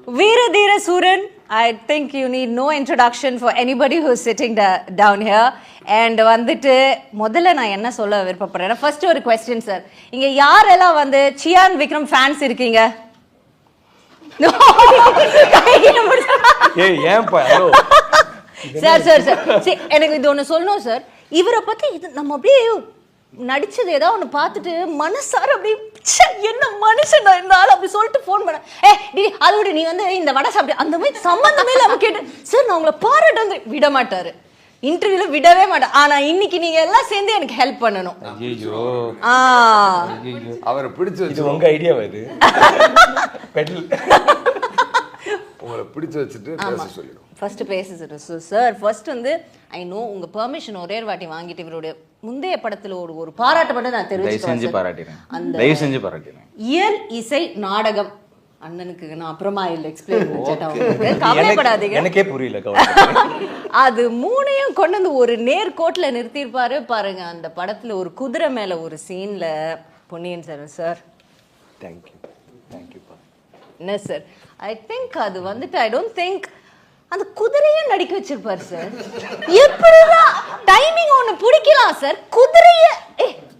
Veeradhira Suran, I think you need no introduction for anybody who's sitting down here. And வந்துட்டு முதல்ல நான் என்ன சொல்ல விருப்பப்படுறேன், ஃபர்ஸ்ட் ஒரு கொஸ்டின் சார். இங்க யாரெல்லாம் வந்து சியான் விக்ரம் ஃபேன்ஸ் இருக்கீங்க? சார் சார் சார் எனக்கு இது ஒன்று சொல்லணும் சார். இவரை பத்தி இது நம்ம அப்படியே நடிச்சது ஏதாவது ஒன்று பார்த்துட்டு மனசார அப்படி என்ன மனுஷன் இருந்தாலும் அப்படி சொல்லிட்டு ஃபோன் பண்ண அதை விட நீ வந்து இந்த வடை சாப்பிட்டு அந்த மாதிரி சம்பந்தமே இல்லாமல் கேட்டு சார் நான் உங்களை பாராட்டு வந்து விட மாட்டாரு, இன்டர்வியூல விடவே மாட்டேன். ஆனா இன்னைக்கு நீங்க எல்லாம் சேர்ந்து எனக்கு ஹெல்ப் பண்ணணும். ஐயோ அவரை பிடிச்சு வச்சு உங்க ஐடியா இது உங்களை பிடிச்சு வச்சுட்டு பேச சொல்லிடும். ஃபர்ஸ்ட் பேசுறது சார். ஃபர்ஸ்ட் வந்து ஐ நோ உங்க பெர்மிஷன் ஒரே வாட்டி வாங்கிட்டு இவருடைய முந்தைய படத்துல ஒரு பாராட்டு மட்டும் நான் தெரிவிச்சுக்கிறேன். அந்த இயல் இசை நாடகம் அண்ணனுக்கு நான் அப்புறமா எக்ஸ்பிளைன் கவலைப்படாதீங்க, எனக்கே புரியல. அது மூணையும் கொண்டு வந்து ஒரு நேர்கோட்டில் நிறுத்திருப்பாரு பாருங்க. அந்த படத்துல ஒரு குதிரை மேல ஒரு சீன்ல பொன்னியின் செல்வன் சார் தேங்க்யூ என்ன சார், ஐ திங்க் அது வந்துட்டு ஐ டோன்ட் திங்க் அந்த குதிரையும் நடிக்க வச்சிருப்பாரு சார். எப்படிதான் டைமிங் ஒண்ணு பிடிக்கலாம் சார். குதிரைய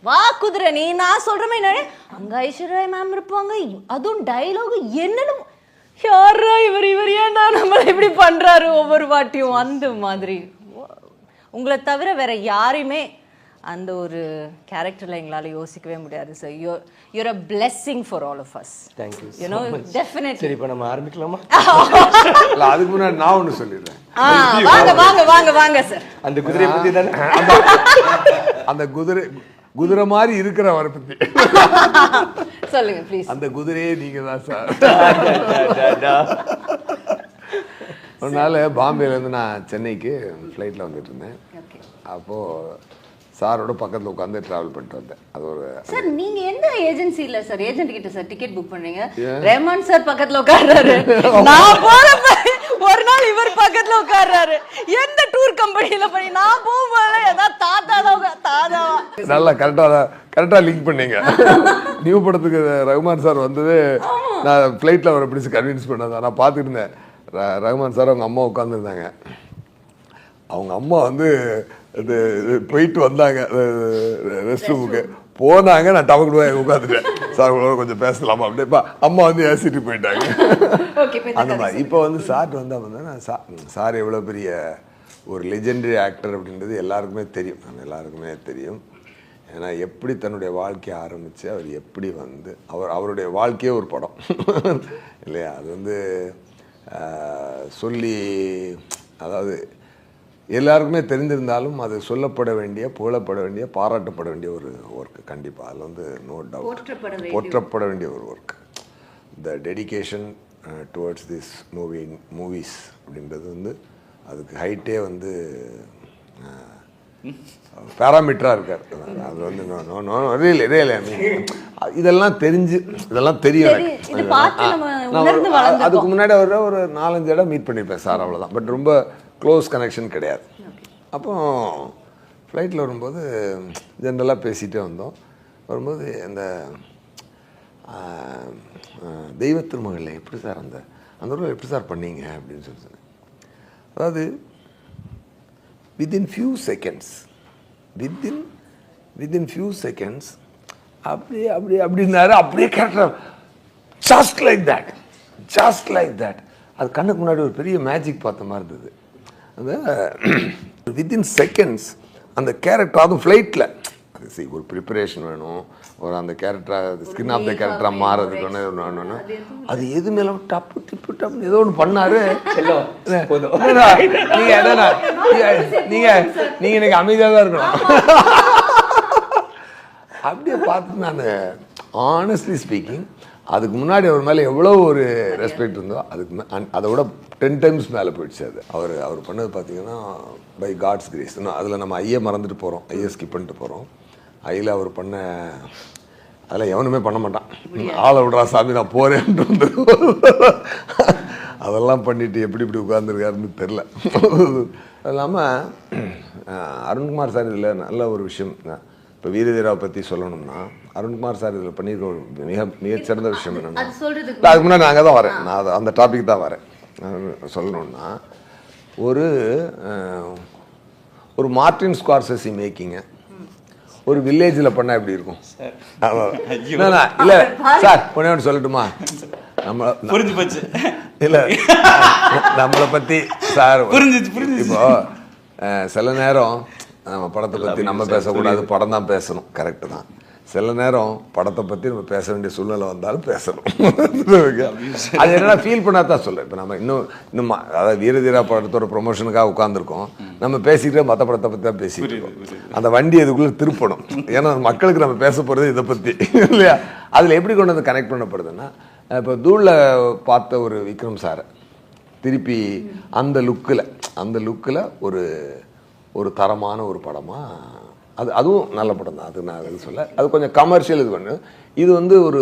வா குதிரை நீ நான் சொல்ற மாதிரி அங்க ஐஸ்வர்யா மேம் இருப்பாங்க, அதுவும் டைலாக் என்னன்னு யாரா இவர் ஏன்டா நம்மள இப்படி பண்றாரு ஒவ்வொரு வாட்டியும் அந்த மாதிரி. உங்களை தவிர வேற யாரையுமே அந்த ஒரு கேரக்டர்ல எங்களால யோசிக்கவே முடியாது sir. you're a blessing for all of us. thank you you know definitely. சரி இப்ப நம்ம ஆரம்பிக்கலாமா? இல்ல அதுக்கு முன்னாடி நான் ஒன்னு சொல்லிடுறேன். வாங்க வாங்க வாங்க வாங்க சார். அந்த குதிரையை பத்தி தானே, அந்த குதிரை மாதிரி இருக்கிறவரை பத்தி சொல்லுங்க ப்ளீஸ். அந்த குதிரையே நீங்க தான் சார். ஒரு நாள் பாம்பேலேருந்து நான் சென்னைக்கு ஃப்ளைட்டில் வந்துட்டு இருந்தேன். அப்போது சாரோட பக்கத்தில் உட்காந்து ட்ராவல் பண்ணிட்டு வந்தேன். அது ஒரு சார் நீங்க எந்த ஏஜென்சில சார் ஏஜென்ட் கிட்ட சார் டிக்கெட் புக் பண்ணீங்க? ரஹ்மான் சார் பக்கத்துல உட்கார்றாரு, நான் போறப்ப ஒரு நாள் இவர் பக்கத்துல உட்கார்றாரு. எந்த டூர் கம்பெனில பண்ணி நான் போகும்போது ஏதாவது தாத்தா நல்லா கரெக்டாக லிங்க் பண்ணீங்க. நியூ படத்துக்கு ரஹ்மான் சார் வந்தது நான் ஃப்ளைட்டில் அவரை பிடிச்சி கன்வின்ஸ் பண்ணதான் நான் பார்த்துட்டு இருந்தேன். ரஹ்மான் சார் அவங்க அம்மா உட்காந்துருந்தாங்க. அவங்க அம்மா வந்து இது போயிட்டு வந்தாங்க ரெஸ்ட் ரூமுக்கு போனாங்க. நான் டபக்கு உட்காந்துட்டேன். சார் உங்களோட கொஞ்சம் பேசலாமா அப்படியே அம்மா வந்து ஏசிட்டு போயிட்டாங்க. அந்த மாதிரி இப்போ வந்து சார்ட்டு வந்தால் வந்து சார் எவ்வளோ பெரிய ஒரு லெஜெண்டரி ஆக்டர் அப்படின்றது எல்லாருக்குமே தெரியும். எல்லாருக்குமே தெரியும். ஏன்னா எப்படி தன்னுடைய வாழ்க்கையை ஆரம்பித்து அவர் எப்படி வந்து அவருடைய வாழ்க்கையே ஒரு படம் இல்லையா? அது வந்து சொல்லி அதாவது எல்லாருக்குமே தெரிந்திருந்தாலும் அது சொல்லப்பட வேண்டிய, புகழப்பட வேண்டிய, பாராட்டப்பட வேண்டிய ஒரு ஒர்க்கு கண்டிப்பாக. அதில் வந்து நோ டவுட் போற்றப்பட வேண்டிய ஒரு work. The dedication towards this movies அப்படின்றது வந்து அதுக்கு ஹைட்டே வந்து பேராமீட்டராக இருக்கார். அது வந்து இதெல்லாம் தெரியும். அதுக்கு முன்னாடி அவர் ஒரு 4-5 இடம் மீட் பண்ணியிருப்பேன் சார், அவ்வளோதான். பட் ரொம்ப க்ளோஸ் கனெக்ஷன் கிடையாது. அப்போ ஃப்ளைட்டில் வரும்போது ஜென்ரலாக பேசிகிட்டே வந்தோம். வரும்போது இந்த தெய்வ திருமகளில் எப்படி சார் அந்த ஊரில் எப்படி சார் பண்ணீங்க அப்படின்னு சொல்லி சொன்னேன். அதாவது வித்தின் ஃபியூ செகண்ட்ஸ் அப்படின்னாரு. அப்படியே கேட்டார். ஜஸ்ட் லைக் தட் அது கண்ணுக்கு முன்னாடி ஒரு பெரிய மேஜிக் பார்த்த மாதிரி இருந்தது. அந்த வித்தின் செகண்ட்ஸ் அந்த கேரக்டர், அதுவும் ஃப்ளைட்டில் ஒரு ப்ரிப்பரேஷன் வேணும், ஒரு அந்த கேரக்டராக ஸ்கின் ஆஃப் த கேரக்டராக மாறதுக்கு வேணும். அது எது மேலே டப்பு ஏதோ ஒன்று பண்ணாரு. நீங்கள் எனக்கு அமைதியாக தான் இருக்கணும். அப்படியே பார்த்து நான் ஆனஸ்ட்லி ஸ்பீக்கிங் அதுக்கு முன்னாடி அவர் மேலே எவ்வளோ ஒரு ரெஸ்பெக்ட் இருந்தோ அதை விட 10 times மேலே போயிடுச்சு. அது அவர் பண்ணது பார்த்தீங்கன்னா பை காட்ஸ் கிரேஸ். அதில் நம்ம ஐயை மறந்துட்டு போகிறோம், ஐயை ஸ்கிப் பண்ணிட்டு போகிறோம். ஐயில் அவர் பண்ண அதெல்லாம் எவனுமே பண்ண மாட்டான். ஆளை விடுறா சாமி நான் போகிறேன்ட்டு வந்து அதெல்லாம் பண்ணிவிட்டு எப்படி இப்படி உட்கார்ந்துருக்காருன்னு தெரில. அது இல்லாமல் அருண்குமார் சார் இதில் நல்ல ஒரு விஷயம் இப்போ வீரதீராவை பற்றி சொல்லணும்னா அருண்குமார் சார் இதில் பண்ணியிருக்க ஒரு மிகச்சிறந்த விஷயம் என்னென்னா, அது சொல்றதுக்கு அதுக்கு முன்னாடி நான் அங்கே தான் வரேன், நான் அந்த டாபிக் தான் வரேன். நான் சொல்லணும்னா ஒரு மார்டின் ஸ்கார்செஸி மேக்கிங்க ஒரு வில்லேஜில் பண்ணால் எப்படி இருக்கும்? இல்லை சார் ஒன்று சொல்லட்டுமா? புரிஞ்சு போச்சு. இல்லை நம்மளை பற்றி சார் இப்போ சில நேரம் நம்ம படத்தை பற்றி நம்ம பேசக்கூடாது, படம் தான் பேசணும், கரெக்டு தான். சில நேரம் படத்தை பற்றி நம்ம பேச வேண்டிய சூழ்நிலை வந்தாலும் பேசணும். அது என்னன்னா ஃபீல் பண்ணா தான் சொல்கிறேன். இப்போ நம்ம இன்னும் அதாவது வீரதீரா படத்தோட ப்ரொமோஷனுக்காக உட்காந்துருக்கோம், நம்ம பேசிக்கிட்டே மற்ற படத்தை பற்றி தான் பேசிக்கிட்டு இருக்கோம். அந்த வண்டி அதுக்குள்ளே திருப்பணும். ஏன்னா மக்களுக்கு நம்ம பேச போகிறது இதை பற்றி இல்லையா? அதில் எப்படி கொண்டு வந்து கனெக்ட் பண்ணப்படுதுன்னா, இப்போ தூளில் பார்த்த ஒரு விக்ரம் சாரை திருப்பி அந்த லுக்கில் ஒரு தரமான ஒரு படமாக, அதுவும் நல்ல படம் தான், அது நான் அது சொல்ல. அது கொஞ்சம் கமர்ஷியல் இது பண்ணு. இது வந்து ஒரு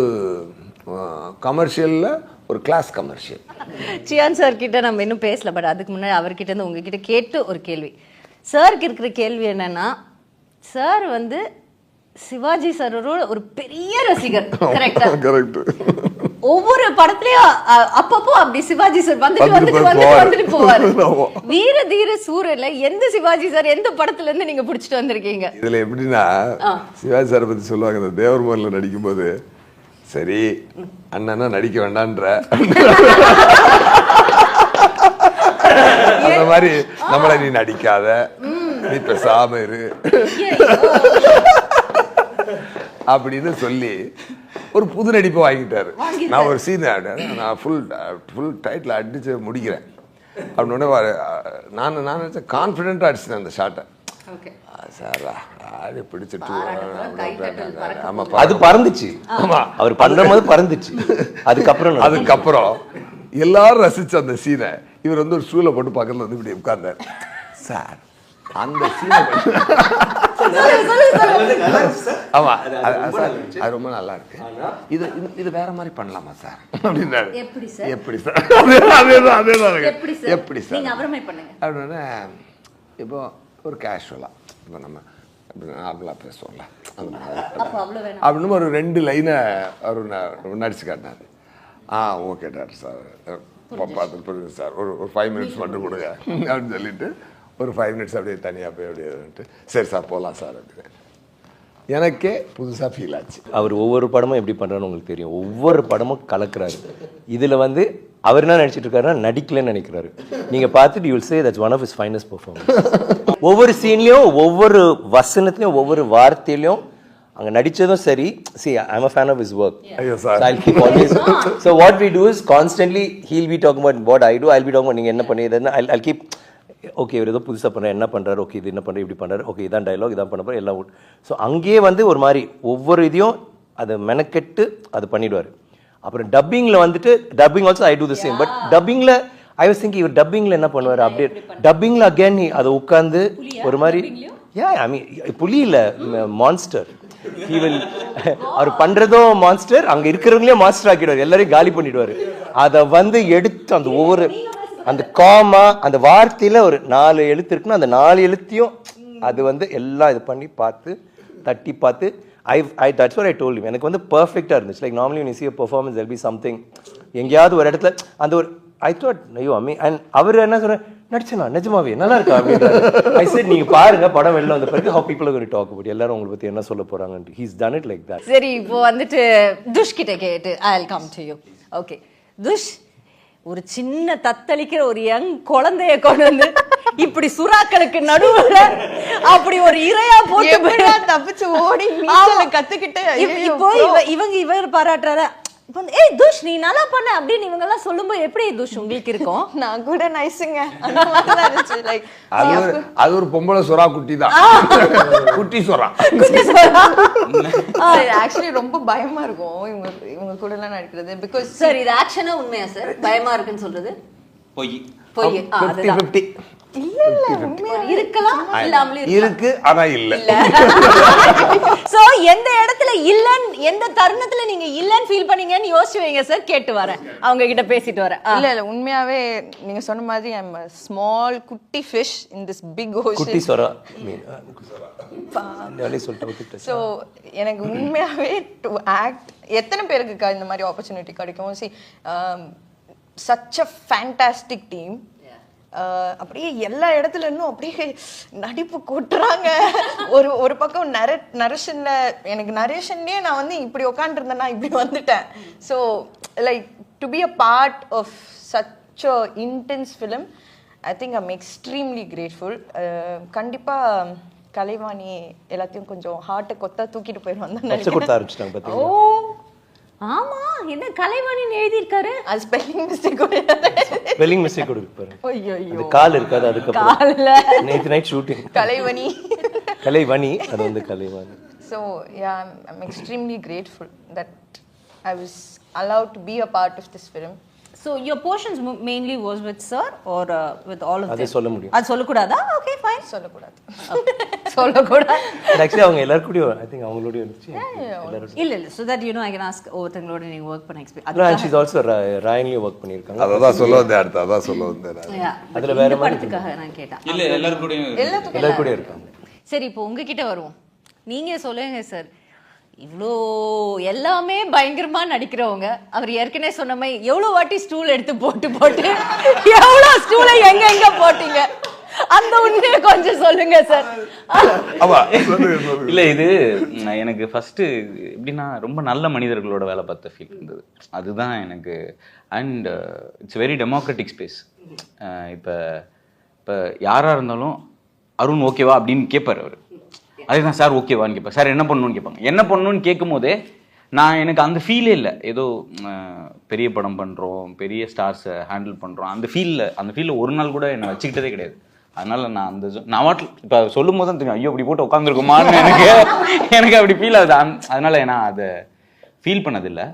கமர்ஷியலில் ஒரு கிளாஸ் கமர்ஷியல். சியான் சார் கிட்ட நம்ம இன்னும் பேசல, பட் அதுக்கு முன்னாடி அவர்கிட்ட இருந்து உங்ககிட்ட கேட்டு ஒரு கேள்வி. சாருக்கு இருக்கிற கேள்வி என்னன்னா, சார் வந்து சிவாஜி சாரோட ஒரு பெரிய ரசிகர், கரெக்டா? கரெக்ட். ஒவ்வொரு படத்துலயும் அப்பப்போ அப்படி சிவாஜி சார் வந்துட்டு போவாரு. வீர தீர சூரன்ல எந்த சிவாஜி சார் எந்த படத்துல இருந்து நீங்க புடிச்சிட்டு வந்திருக்கீங்க? இதுல எப்படின்னா, சிவாஜி சாரை பத்தி சொல்லுவாங்க, இந்த தேவர்மோகன்ல நடிக்கும் போது, சரி அண்ணனா நடிக்க வேண்டான்ற அந்த மாதிரி நம்மள நீ நடிக்காத, நீ பேசாம இரு அப்படின்னு சொல்லி ஒரு புது நடிப்பை வாங்கிட்டாரு. நான் ஒரு சீன் நான் ஃபுல் டைட்டில் அடிச்சு முடிக்கிறேன் அப்படின்னே நான் நினச்சேன், கான்ஃபிடென்ட்டாக அடிச்சிட்டேன் அந்த ஷாட்டை. சார் ஆடி பிடிச்சிட்டு ஆமாம், அது பறந்துச்சு. ஆமாம், அவர் பண்ணும்போது பறந்துச்சு. அதுக்கப்புறம் எல்லாரும் ரசிச்ச அந்த சீனை இவர் வந்து ஒரு ஸ்டூலை போட்டு பக்கத்தில் வந்து இப்படி உட்கார்ந்தார். சார் அந்த சீனை ஆமா அது ரொம்ப நல்லா இருக்கு, இது வேற மாதிரி பண்ணலாமா சார் அப்படின்னாரு. எப்படி சார்? எப்படி சார் அப்படின்னா, இப்போ ஒரு கேஷுவலா இப்போ நம்ம நார்மலா பேசுவோம்ல அப்படின்னு ஒரு 2 லைனை அவர் நடிச்சு காட்டினாரு. ஓகே டாக்டர் சார், பார்த்துட்டு புரியுது சார், ஒரு 5 மினிட்ஸ் மட்டும் கொடுங்க அப்படின்னு சொல்லிட்டு ஒரு 5 மினிட்ஸ் அப்படியே தனியாக போய் அப்படியே சரி சார் போகலாம் சார் அப்படின்னு எனக்கே புதுசாக ஃபீல் ஆச்சு. அவர் ஒவ்வொரு படமும் எப்படி பண்ணுறான்னு உங்களுக்கு தெரியும். ஒவ்வொரு படமும் கலக்குறாரு. இதில் வந்து அவர் என்ன நினச்சிட்டு இருக்காருன்னா நடிக்கலன்னு நினைக்கிறாரு. நீங்கள் பார்த்துட்டு you will say that's one of his finest performance. ஒவ்வொரு சீன்லேயும் ஒவ்வொரு வசனத்துலையும் ஒவ்வொரு வார்த்தையிலையும் அங்கே நடித்ததும் சரி. See, I'm a fan of his work. So I'll keep always. So what we do is constantly he'll be talking about what I do, I'll be talking about நீங்கள் என்ன பண்ணியதுன்னு. I'll keep okay இவர் ஏதோ புதுசாக பண்ணுறாரு, என்ன பண்ணுறாரு, okay இது என்ன பண்ணுறாரு, இப்படி பண்ணுறாரு, ஓகே இதான் டைலாக், இதான் பண்ண போகிற எல்லாம். ஸோ அங்கேயே வந்து ஒரு மாதிரி ஒவ்வொரு இதையும் அதை மெனக்கெட்டு அது பண்ணிடுவார். அப்புறம் டப்பிங்கில் வந்துட்டு dubbing also I do the same. But டப்பிங்கில் ஐ வாஸ் திங்கிங் இவர் டப்பிங்கில் என்ன பண்ணுவார் அப்படியே. டப்பிங்கில் அகேன் அதை உட்காந்து ஒரு மாதிரி ஐ மீன் புலி இல்லை மான்ஸ்டர். அவர் பண்றதும் மான்ஸ்டர், அங்க இருக்கிறவங்களே மாஸ்டர் ஆக்கிடுவார், எல்லாரையும் காலி பண்ணிடுவாரு. அதை வந்து எடுத்து அந்த ஒவ்வொரு அந்த காமா அந்த வார்த்தையில ஒரு 4 எழுத்து இருக்குன்னா அந்த 4 எழுத்தையும் அது வந்து எல்லாம் இது பண்ணி பார்த்து தட்டி பார்த்து that's what I told him. எனக்கு வந்து பர்ஃபெக்டா இருந்துச்சு. Like normally when you see a performance there'll be something எங்கேயாவது ஒரு இடத்துல அந்த ஒரு I thought ஐயோ அம்மி. அண்ட் அவர் என்ன சொல்ற, நடிச்சனா நிஜமாவே நல்லா இருக்கா அப்படின்றாரு. I said நீங்க பாருங்க படம் வெளில வந்த பிறகு how people are going to talk about, எல்லாரும் உங்களை பத்தி என்ன சொல்ல போறாங்க. He's done it like that. சரி, இப்போ வந்துட்டு துஷ் கிட்ட கேட்டு I'll come to you. Okay துஷ், ஒரு சின்ன தத்தளிக்கிற ஒரு யங் குழந்தைய கொண்டு வந்து இப்படி சுறாக்களுக்கு நடுவுல அப்படி ஒரு இரையா போட்டு தப்பிச்சு ஓடி நீச்சல கத்துக்கிட்டு இப்போ இவர் பாராட்டுறாரு. இப்போ ஏய் துஷ் நீ நல்லா பண்ண அப்படின்னு இவங்க எல்லாம் சொல்லும்போது எப்படி துஷ் உங்களுக்கு இருக்கும்? நான் கூட நைஸுங்க. அது ஒரு பொம்பளை சுறா குட்டி தான், குட்டி சுறா. ஆக்சுவலி ரொம்ப பயமா இருக்கும் இவங்க கூட எல்லாம் நடிக்கிறது. பிகாஸ் சார் இது ஆக்ஷனா உண்மையா சார் பயமா இருக்குன்னு சொல்றது? பொய். பொய். 50-50 இல்ல இல்ல உண்மையா இருக்கலாம் இல்லாமலே இருக்கு ஆனா இல்ல சோ எந்த இடத்துல இல்லன்னு எந்த தருணத்துல நீங்க இல்லன்னு ஃபீல் பண்ணீங்கன்னு யோசிச்சு வைங்க சார். கேட்டு வரேன், அவங்க கிட்ட பேசிட்டு வரேன். இல்ல இல்ல உண்மையாவே நீங்க சொன்ன மாதிரி ஐ அம் a small குட்டி fish in this big ocean. குட்டி சொரா சொல்லிட்டு ஸோ எனக்கு உண்மையாவே டு ஆக்ட் எத்தனை பேருக்கு இந்த மாதிரி ஆப்பர்ச்சுனிட்டி கிடைக்கும். C such a fantastic team. அப்படியே எல்லா இடத்துல இருந்தும் அப்படியே நடிப்பு கொட்டுறாங்க. ஒரு பக்கம் நரேஷன்ல எனக்கு நரேஷன்லயே நான் வந்து இப்படி உட்காந்துருந்தேன்னா இப்படி வந்துட்டேன். So like to be a part of such a intense film I think I'm extremely grateful. கண்டிப்பாக கலைவாணி எல்லாத்தையும் கொஞ்சம் ஹார்ட்டை கொத்தா தூக்கிட்டு போயிடுவாங்க. கொடுத்த ஆரம்பிச்சிட்டாங்க ஓ பார்த்தீங்களா? ஆமா, என்ன கலைவாணின்னு எழுதியிருக்காரு. அது ஸ்பெல்லிங் மிஸ்டேக். ஸ்பெல்லிங் மிஸ்டேக் கொடுப்பாரு. ஐயோ அந்த கால் இருக்காது. அதுக்கப்புறம் நேற்று நைட் ஷூட்டிங் கலைவணி கலைவணி, அது வந்து Kalaivani. So yeah, I'm extremely grateful that I was allowed to be a part of this film. So your portions mainly was with sir or with all of them? அது சொல்ல முடியும். அது சொல்லக்கூடாதா? Okay fine. சொல்லக்கூடாது. சொல்லக்கூடாது. Actually அவங்க எல்லாரும் கூட ஐ திங்க் அவங்களோட இருந்துச்சு. இல்ல இல்ல, so that you know I can ask ஒருத்தங்களோட நீங்க work பண்ண எக்ஸ்பீரியன்ஸ். and she's also ராயங்லயும் ஒர்க் பண்ணிருக்காங்க. அதான் சொல்ல வந்தேன், அடுத்து அதான் சொல்ல வந்தேன். அதுல வேற படத்துக்காக நான் கேட்டேன். இல்ல எல்லாரும் கூட இருக்காங்க. சரி, இப்போ உங்ககிட்ட வருவோம். நீங்க சொல்லுங்க சார், இவ்வளோ எல்லாமே பயங்கரமா நடிக்கிறவங்க, அவர் ஏற்கனவே சொன்ன மாதிரி எவ்வளவு வாட்டி ஸ்டூல் எடுத்து போட்டு எவ்வளவு ஸ்டூலை எங்க எங்க போட்டீங்க, அந்த உண்மையை கொஞ்சம் சொல்லுங்க சார். இல்ல இது எனக்கு ஃபர்ஸ்ட் எப்படின்னா ரொம்ப நல்ல மனிதர்களோட வேலை பார்த்த ஃபீல் இருந்தது. அதுதான் எனக்கு. And it's very democratic space. இப்போ யாரா இருந்தாலும் அருண் ஓகேவா அப்படின்னு கேட்பார் அவர். அதுதான் சார் ஓகேவான்னு கேட்பார். சார் என்ன பண்ணணும்னு கேட்பாங்க. என்ன பண்ணணும்னு கேட்கும் போதே எனக்கு அந்த ஃபீலே இல்லை. ஏதோ பெரிய படம் பண்ணுறோம், பெரிய ஸ்டார்ஸை ஹேண்டில் பண்ணுறோம், அந்த ஃபீலில் ஒரு நாள் கூட என்னை வச்சுக்கிட்டதே கிடையாது. அதனால நான் நான் வாட்டில் இப்போ சொல்லும் போது தான் தெரியும், ஐயோ அப்படி போட்டு உட்காந்துருக்குமான்னு எனக்கு அப்படி ஃபீல் ஆகுது. அதனால நான் அதை ஃபீல் பண்ணதில்லை.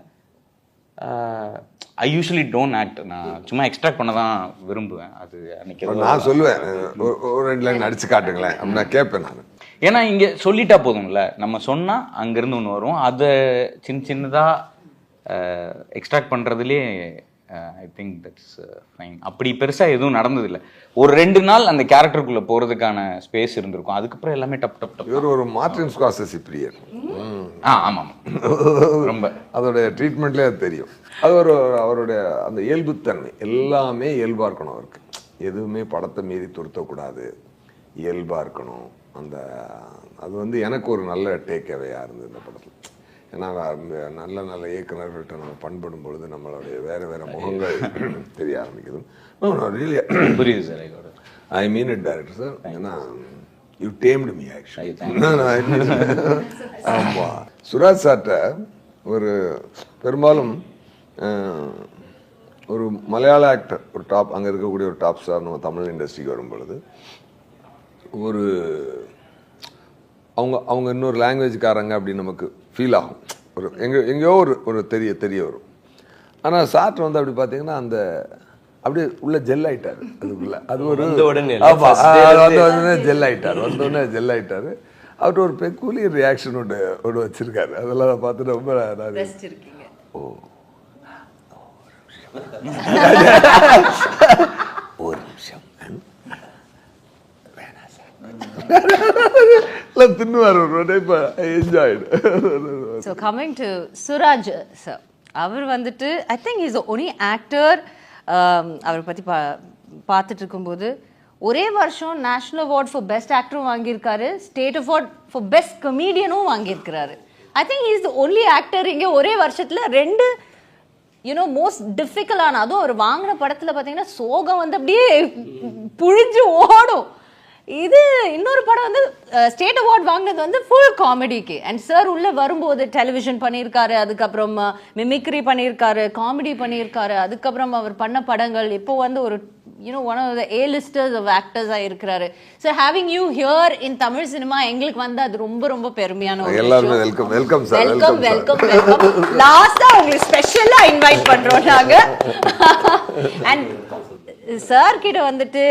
ஐ யூஸ்வலி டோன்ட் ஆக்ட். நான் சும்மா எக்ஸ்ட்ராக்ட் பண்ண தான் விரும்புவேன். அது அன்னைக்கு நான் சொல்லுவேன், ஒரு 2 லைன் நடிச்சு காட்டுங்களேன் அப்படின்னு நான் கேட்பேன். நான் ஏன்னா இங்கே சொல்லிட்டா போதும்ல, நம்ம சொன்னால் அங்கேருந்து ஒன்று வரும். அதை சின்னதாக எக்ஸ்ட்ராக்ட் பண்ணுறதுலேயே ஐ திங்க் தட்ஸ் ஃபைன். அப்படி பெருசாக எதுவும் நடந்ததில்லை. ஒரு 2 நாள் அந்த கேரக்டருக்குள்ளே போகிறதுக்கான ஸ்பேஸ் இருந்திருக்கும். அதுக்கப்புறம் எல்லாமே டப் டப் டப். இவர் ஒரு மார்டின் ஸ்கார்செஸி பிரியர். ஆமாம் ரொம்ப அதோடைய ட்ரீட்மெண்ட்லேயே அது தெரியும். அது அவருடைய அந்த இயல்புத்தன்மை எல்லாமே இயல்பாக இருக்கணும் அவருக்கு. எதுவுமே படத்தை மீறி துருத்தக்கூடாது, இயல்பாக இருக்கணும். அது வந்து எனக்கு ஒரு நல்ல டேக் அவேயாக இருந்தது இந்த படத்தில். ஏன்னா நல்ல நல்ல இயக்குநர்கள்ட்ட நம்ம பண்படும் பொழுது நம்மளுடைய வேறு வேறு முகங்கள் தெரிய ஆரம்பிக்குது. புரியுது sir. I mean it director sir. ஏன்னா யூ டேம்டு மீ ஆக்சுவலி. ஆமாம், சுராஜ் சார்ட்ட ஒரு பெரும்பாலும் ஒரு மலையாள ஆக்டர், ஒரு டாப் அங்கே இருக்கக்கூடிய ஒரு டாப் ஸ்டார் நம்ம தமிழ் இண்டஸ்ட்ரிக்கு வரும் பொழுது ஒரு அவங்க இன்னொரு லாங்குவேஜ்காரங்க அப்படின்னு நமக்கு ஃபீல் ஆகும். ஒரு எங்கேயோ ஒரு தெரிய வரும். ஆனால் சார்ட் வந்து அப்படி பார்த்தீங்கன்னா அந்த அப்படியே உள்ள ஜெல் ஆயிட்டாரு. அதுக்குள்ள அது ஒரு ஜெல் ஆயிட்டார். வந்தோடனே ஜெல் ஆயிட்டாரு. அவர்கிட்ட ஒரு பெக்கூலியர் ரியாக்ஷன் ஒன்று வச்சிருக்காரு. அதெல்லாம் நான் பார்த்துட்டு ரொம்ப ஒரு நிமிஷம் தின்னுவார். So coming to Suraj sir, அவர் வந்துட்டு I think is only actor. அவரை பற்றி பார்த்துட்டு இருக்கும்போது ஒரே வருஷம் நேஷனல் அவார்ட் ஃபார் பெஸ்ட் ஆக்டரும் வாங்கியிருக்காரு, ஸ்டேட் அவார்ட் ஃபார் பெஸ்ட் கமீடியனும் வாங்கியிருக்கிறாரு. I think is the only actor இங்கே ஒரே வருஷத்தில் 2 மோஸ்ட் டிஃபிகல்ட்டான, அதுவும் அவர் வாங்கின படத்தில் பார்த்தீங்கன்னா சோகம் வந்து அப்படியே புழிஞ்சு ஓடும். இது இன்னொரு படம் வந்து ஸ்டேட் அவார்ட் வாங்கினது வந்து ஃபுல் காமெடிக்கு. அண்ட் சார் உள்ள வரும்போது டெலிவிஷன் பண்ணியிருக்காரு, அதுக்கப்புறம் மிமிக்ரி பண்ணியிருக்காரு, காமெடி பண்ணியிருக்காரு. அதுக்கப்புறம் அவர் பண்ண படங்கள் இப்போ வந்து ஒரு one of the A-listers of actors இருக்கிறாரு. So having you here in Tamil cinema எங்களுக்கு வந்து அது ரொம்ப ரொம்ப பெருமையான ஒரு எல்லாருமே welcome sir. Welcome welcome welcome. லாஸ்டா உங்களுக்கு ஸ்பெஷலா இன்வைட் பண்றோம் நாங்க. அண்ட் சார் கிட்ட வந்துட்டு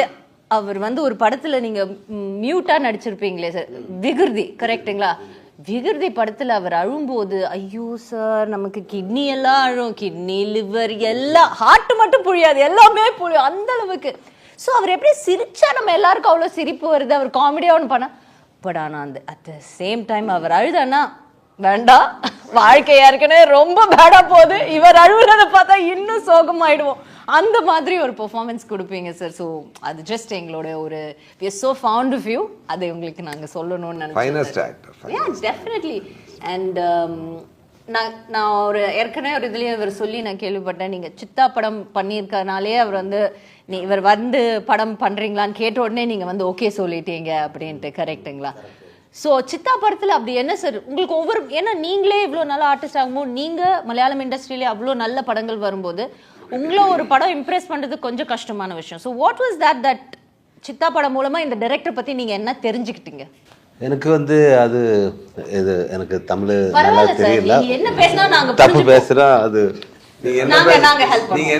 அவர் வந்து ஒரு படத்துல நீங்க மியூட்டா நடிச்சிருப்பீங்களே சார், விகிருதி கரெக்ட்டுங்களா? விகிருதி படத்துல அவர் அழும்போது ஐயோ சார் நமக்கு கிட்னி எல்லாம் அழும், கிட்னி லிவர் எல்லாம், ஹார்ட் மட்டும் புரியாது எல்லாமே புரியும் அந்த அளவுக்கு. ஸோ அவர் எப்படி சிரிச்சா நம்ம எல்லாருக்கும் அவ்வளோ சிரிப்பு வருது, அவர் காமெடியாக ஒன்று பண்ணா. பட் ஆனால் அந்த அட் த சேம் டைம் அவர் அழுதானா வேண்டாம், வாழ்க்கை ஏற்கனவே ரொம்ப பேடா போகுது, இவர் அழுகுறத பார்த்தா இன்னும் சோகமாயிடுவோம், அந்த மாதிரி ஒரு பெர்ஃபார்மன்ஸ் கொடுப்பீங்க சார். ஸோ அது ஜஸ்ட் எங்களோட ஒரு we are so fond of you, அதை உங்களுக்கு நாங்கள் சொல்லணும்னு நினைச்சோம். Finest actor. Yeah, definitely. And நான் ஒரு ஏற்கனவே ஒரு இதுலேயே இவர் சொல்லி நான் கேள்விப்பட்டேன், நீங்கள் சித்தா படம் பண்ணியிருக்கனாலே அவர் வந்து இவர் வந்து படம் பண்ணுறீங்களான்னு கேட்ட உடனே நீங்கள் வந்து ஓகே சொல்லிட்டீங்க அப்படின்ட்டு, கரெக்டுங்களா? ஸோ சித்தா படத்தில் அப்படி என்ன சார் உங்களுக்கு ஒவ்வொரு, ஏன்னா நீங்களே இவ்வளோ நல்ல ஆர்டிஸ்ட் ஆகும்போது, நீங்கள் மலையாளம் இண்டஸ்ட்ரியிலே அவ்வளோ நல்ல படங்கள் வரும்போது உங்களை ஒரு படம் இம்ப்ரெஸ் பண்ணுறது கொஞ்சம் கஷ்டமான விஷயம். So what was that Siddha படம் மூலமாக இந்த டைரக்டர் பற்றி நீங்கள் என்ன தெரிஞ்சுக்கிட்டீங்க? எனக்கு வந்து அது இது எனக்கு தமிழ் நல்லா தெரியல, என்ன பேசினா நாங்கள் தப்பு பேசுனா அது நீங்க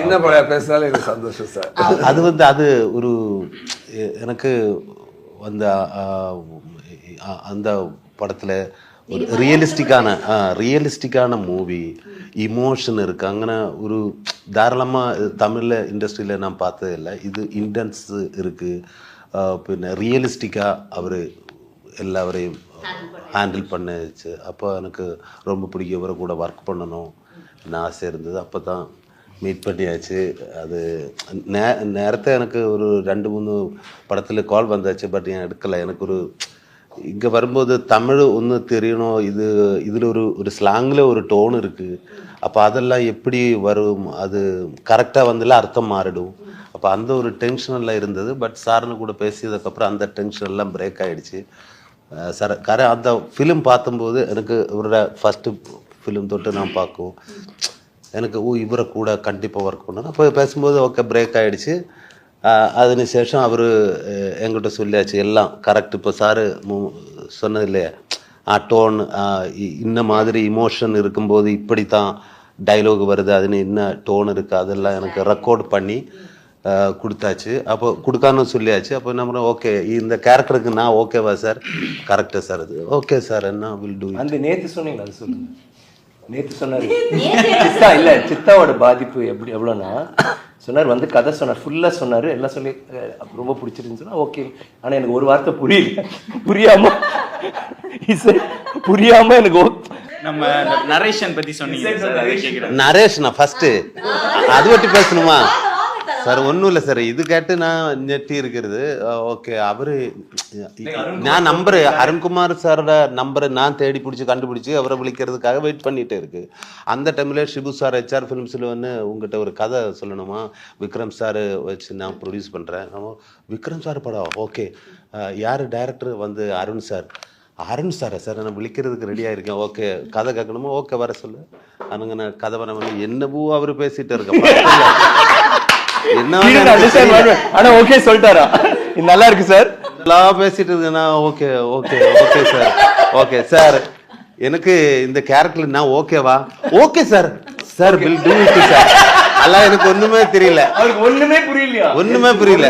என்ன பேசினாலும் எனக்கு சந்தோஷம் சார். அது வந்து அது ஒரு எனக்கு அந்த அந்த படத்துல ஒரு ரியலிஸ்டிக்கான மூவி, இமோஷன் இருக்கு. அங்கே ஒரு தாராளமாக தமிழில் இண்டஸ்ட்ரியில் நான் பார்த்தது இல்லை. இது இன்டென்ஸ் இருக்கு, பின்ன ரியலிஸ்டிக்காக அவர் எல்லாவரையும் ஹேண்டில் பண்ணிச்சு. அப்போ எனக்கு ரொம்ப பிடிக்கும், இவரை கூட ஒர்க் பண்ணணும் ஆசை இருந்தது. அப்போ தான் மீட் பண்ணியாச்சு. அது நேரத்தை எனக்கு ஒரு 2-3 படத்தில் கால் வந்தாச்சு, பட் ஏன் எடுக்கலை. எனக்கு ஒரு இங்கே வரும்போது தமிழ் ஒன்று தெரியணும், இதில் ஒரு ஸ்லாங்கில் ஒரு டோன் இருக்குது. அப்போ அதெல்லாம் எப்படி வரும், அது கரெக்டாக வந்துல அர்த்தம் மாறிடும். அப்போ அந்த ஒரு டென்ஷனெல்லாம் இருந்தது. பட் சார்னு கூட பேசியதுக்கப்புறம் அந்த டென்ஷன் எல்லாம் பிரேக் ஆகிடுச்சு. சார் அந்த ஃபிலிம் பார்க்கும்போது எனக்கு இவரோட ஃபஸ்ட்டு ஃபிலிம் தொட்டு நான் பார்க்கும், எனக்கு இவரை கூட கண்டிப்பாக ஒர்க் பண்ணணும். அப்போ பேசும்போது ஓகே பிரேக் ஆகிடுச்சு. அதுக்கு சேஷம் அவர் என்கிட்ட சொல்லியாச்சு எல்லாம் கரெக்ட். இப்போ சாரு சொன்னது இல்லையா, டோன் இந்த மாதிரி இமோஷன் இருக்கும்போது இப்படி தான் டைலாக் வருது, அதுன்னு என்ன டோன் இருக்குது, அதெல்லாம் எனக்கு ரெக்கார்ட் பண்ணி கொடுத்தாச்சு. அப்போ கொடுக்கான்னு சொல்லியாச்சு. அப்போ நம்ம ஓகே இந்த கேரக்டருக்கு நான் ஓகேவா சார், கரெக்டா சார், அது ஓகே சார், என்ன வில் டூ. அந்த நேற்று சொன்னீங்களா, அது சொல்லுங்க. நேற்று சொன்னார் சித்தா, இல்லை சித்தாவோட பாதிப்பு எவ்வளோன்னா சொன்னார், வந்து கதை சொன்னார், ஃபுல்லாக சொன்னார், எல்லாம் சொல்லி ரொம்ப பிடிச்சிருந்துன்னு சொன்னால் ஓகே. ஆனால் எனக்கு ஒரு வார்த்தை புரியாம எனக்கு நம்ம நரேஷன் பற்றி சொன்னீங்க. நரேஷனா ஃபர்ஸ்ட் அது பற்றி பேசணுமா சார்? ஒன்றும் இல்லை சார், இது கேட்டு நான் நெட்டி இருக்கிறது. ஓகே, அவரு நான் நம்பரு அருண்குமார் சாரோட நம்பரை நான் தேடி பிடிச்சி கண்டுபிடிச்சி அவரை விളിக்கிறதுக்காக வெயிட் பண்ணிகிட்டே இருக்கு. அந்த டைமில் ஷிபு சார் HR ஃபிலிம்ஸில் வந்து உங்கள்கிட்ட ஒரு கதை சொல்லணுமா, விக்ரம் சார் வச்சு நான் ப்ரொடியூஸ் பண்ணுறேன். விக்ரம் சார் படம் ஓகே, யார் டைரக்டர் வந்து அருண் சார். அருண் சாரா சார், நான் விളിக்கிறதுக்கு ரெடியாக இருக்கேன். ஓகே, கதை கேட்கணுமா, ஓகே வர சொல்லு. அனுங்க நான் கதை வர என்னவோ அவர் பேசிகிட்டு இருக்கேன். ஆனா ஓகே சொல்லிட்டாரா, நல்லா இருக்கு சார், நல்லா பேசிட்டு இருக்குன்னா okay okay okay sir, okay sir எனக்கு இந்த கேரக்டர் நான் ஓகேவா, okay sir, sir will do it sir. எல்லாம் எனக்கு ஒண்ணுமே தெரியல, ஒண்ணுமே புரியலையா, ஒண்ணுமே புரியல,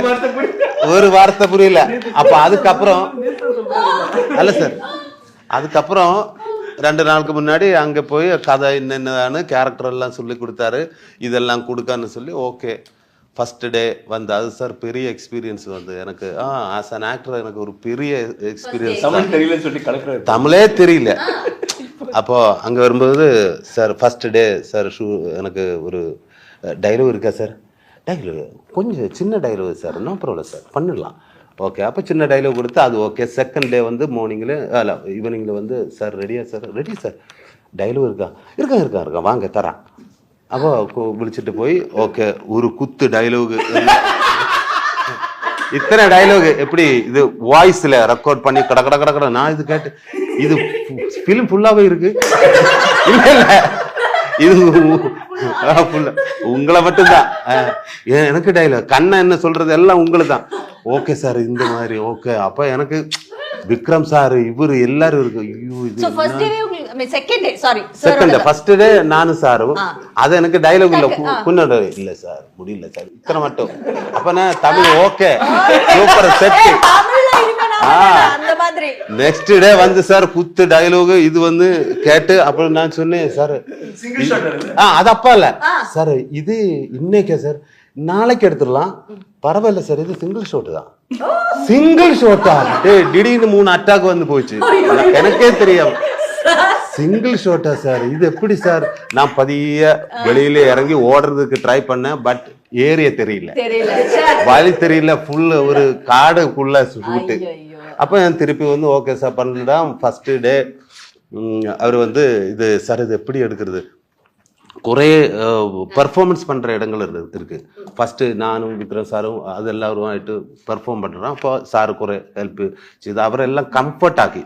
ஒரு வார்த்தை புரியல. அப்ப அதுக்கப்புறம் அல்ல சார், அதுக்கப்புறம் 2 நாளுக்கு முன்னாடி அங்க போய் கதை என்னென்னு கேரக்டர் எல்லாம் சொல்லி கொடுத்தாரு, இதெல்லாம் கொடுக்கான்னு சொல்லி ஓகே. ஃபர்ஸ்ட் டே வந்து அது சார் பெரிய எக்ஸ்பீரியன்ஸ் வந்து எனக்கு ஆஸ் அன் ஆக்டர் எனக்கு ஒரு பெரிய எக்ஸ்பீரியன்ஸ். தமிழ் தெரியல சொல்லி கலக்குறாரு, தமிழே தெரியல. அப்போ அங்கே வரும்போது சார் ஃபர்ஸ்ட் டே சார் எனக்கு ஒரு டைலாக் இருக்கா சார், டைலாக் கொஞ்சம் சின்ன டைலாக் சார், இன்னும் பரவாயில்ல சார் பண்ணிடலாம். ஓகே, அப்போ சின்ன டைலாக் கொடுத்து அது ஓகே. செகண்ட் டே வந்து மார்னிங்கில் இல்லை ஈவினிங்கில் வந்து சார் ரெடியா சார், ரெடி சார், டைலாக் இருக்கா வாங்க தரேன். அப்போ விളിച്ചിட்டு போய் ஓகே ஒரு குத்து டைலாக், இத்தனை டைலாக் எப்படி இது வாய்ஸ்ல ரெக்கார்ட் பண்ணி கட நான் இது கேட்டு இது ஃபிலிம் ஃபுல்லாவே இருக்கு. இல்ல இல்ல இது உங்களை மட்டும்தான், எனக்கு டைலாக் கண்ணா என்ன சொல்றது எல்லாம் உங்களுக்கு தான். ஓகே சார் இந்த மாதிரி ஓகே. அப்ப எனக்கு விக்ரம் சார் இவரு எல்லாரும் இருக்கு. ஐயோ இது I mean second day, sorry. Second first day நானும் சாரும் அது எனக்கு டயலாக் இல்ல குன்னட இல்ல சார் முடியல சார் இத்தனை மட்டும் அப்ப நான் தமிழ் ஓகே சூப்பர் செட் தமிழ்ல இனிமே நான் அந்த மாதிரி. நெக்ஸ்ட் டே வந்து சார் குத்து டயலாக் இது வந்து கேட்டு அப்புறம் நான் சொன்னேன் சார் அது அப்பா இல்ல சார் இது இன்னைக்கே சார் நாளைக்கு எடுத்துடலாம் பரவாயில்ல சார் இது சிங்கிள் ஷாட் தான் சிங்கிள் ஷாட்டா திடீர்னு 3 அட்டாக் வந்து போச்சு எனக்கே தெரியும் சிங்கிள் ஷாட்டா சார் இது எப்படி சார் நான் பதிய வெளியில இறங்கி ஓடுறதுக்கு ட்ரை பண்ணேன் பட் ஏரியா தெரியல வழி தெரியல ஃபுல் ஒரு காடுக்குள்ள ஷூட்டு அப்ப நான் திருப்பி வந்து ஓகே சார் பண்ணா ஃபர்ஸ்ட் டே அவர் வந்து இது சார் இது எப்படி எடுக்கிறது குறைய பர்ஃபார்மன்ஸ் பண்ணுற இடங்கள் இருக்கு ஃபஸ்ட்டு நானும் விக்ரம் சாரும் அது எல்லாரும் ஆகிட்டு பர்ஃபார்ம் பண்ணுறோம் அப்போ சாரு குறை ஹெல்ப்பு இது அவரெல்லாம் கம்ஃபர்ட் ஆக்கி